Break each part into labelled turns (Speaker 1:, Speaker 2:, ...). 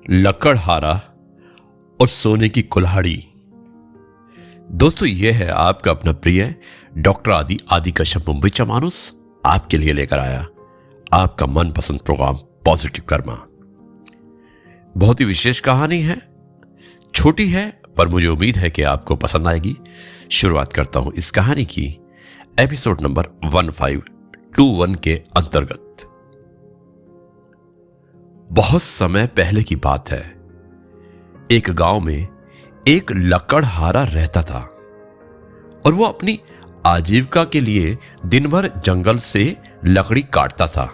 Speaker 1: लकड़हारा और सोने की कुल्हाड़ी। दोस्तों, यह है आपका अपना प्रिय डॉक्टर आदि कश्यप मुंबई चमानुस आपके लिए लेकर आया आपका मनपसंद प्रोग्राम पॉजिटिव कर्मा। बहुत ही विशेष कहानी है, छोटी है पर मुझे उम्मीद है कि आपको पसंद आएगी। शुरुआत करता हूं इस कहानी की एपिसोड नंबर 1521 के अंतर्गत। बहुत समय पहले की बात है। एक गांव में एक लकड़हारा रहता था और वो अपनी आजीविका के लिए दिन भर जंगल से लकड़ी काटता था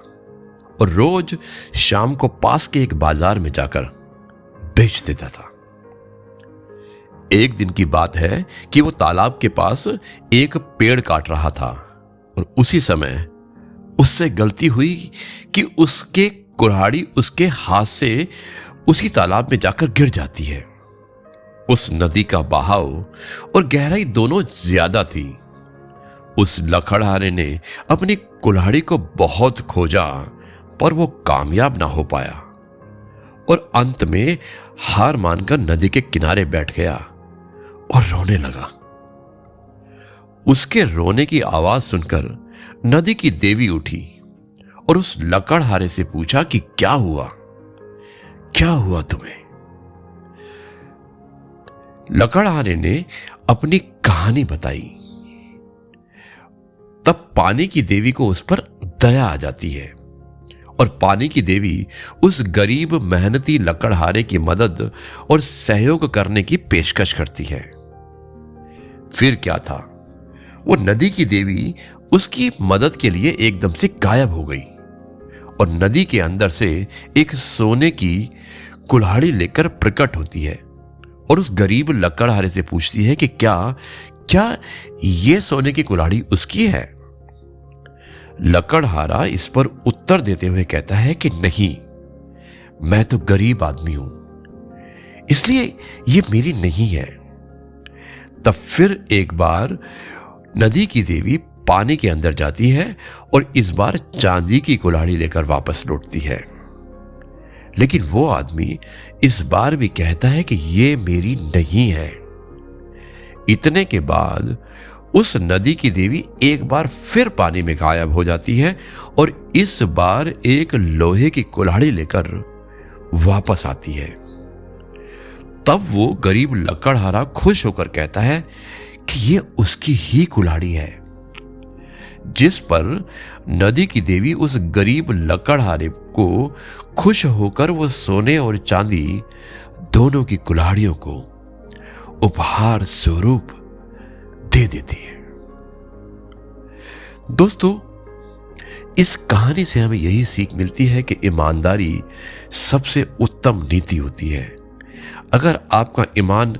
Speaker 1: और रोज शाम को पास के एक बाजार में जाकर बेच देता था। एक दिन की बात है कि वो तालाब के पास एक पेड़ काट रहा था और उसी समय उससे गलती हुई कि उसके कुल्हाड़ी उसके हाथ से उसी तालाब में जाकर गिर जाती है। उस नदी का बहाव और गहराई दोनों ज्यादा थी। उस लकड़हारे ने अपनी कुल्हाड़ी को बहुत खोजा पर वो कामयाब ना हो पाया और अंत में हार मानकर नदी के किनारे बैठ गया और रोने लगा। उसके रोने की आवाज सुनकर नदी की देवी उठी और उस लकड़हारे से पूछा कि क्या हुआ तुम्हें। लकड़हारे ने अपनी कहानी बताई। तब पानी की देवी को उस पर दया आ जाती है और पानी की देवी उस गरीब मेहनती लकड़हारे की मदद और सहयोग करने की पेशकश करती है। फिर क्या था, वो नदी की देवी उसकी मदद के लिए एकदम से गायब हो गई और नदी के अंदर से एक सोने की कुल्हाड़ी लेकर प्रकट होती है और उस गरीब लकड़हारे से पूछती है कि क्या ये सोने की कुल्हाड़ी उसकी है। लकड़हारा इस पर उत्तर देते हुए कहता है कि नहीं, मैं तो गरीब आदमी हूं, इसलिए ये मेरी नहीं है। तब फिर एक बार नदी की देवी पानी के अंदर जाती है और इस बार चांदी की कुल्हाड़ी लेकर वापस लौटती है, लेकिन वो आदमी इस बार भी कहता है कि ये मेरी नहीं है। इतने के बाद उस नदी की देवी एक बार फिर पानी में गायब हो जाती है और इस बार एक लोहे की कुल्हाड़ी लेकर वापस आती है। तब वो गरीब लकड़हारा खुश होकर कहता है कि ये उसकी ही कुल्हाड़ी है, जिस पर नदी की देवी उस गरीब लकड़हारे को खुश होकर वो सोने और चांदी दोनों की कुल्हाड़ियों को उपहार स्वरूप दे देती है। दोस्तों, इस कहानी से हमें यही सीख मिलती है कि ईमानदारी सबसे उत्तम नीति होती है। अगर आपका ईमान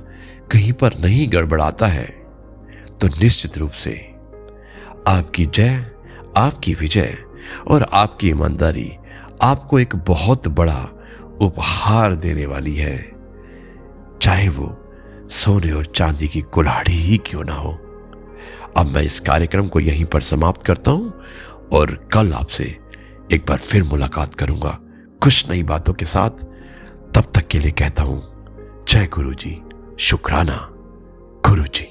Speaker 1: कहीं पर नहीं गड़बड़ाता है तो निश्चित रूप से आपकी जय, आपकी विजय और आपकी ईमानदारी आपको एक बहुत बड़ा उपहार देने वाली है, चाहे वो सोने और चांदी की कुल्हाड़ी ही क्यों ना हो। अब मैं इस कार्यक्रम को यहीं पर समाप्त करता हूं और कल आपसे एक बार फिर मुलाकात करूंगा कुछ नई बातों के साथ। तब तक के लिए कहता हूं जय गुरु जी, शुक्राना गुरु जी।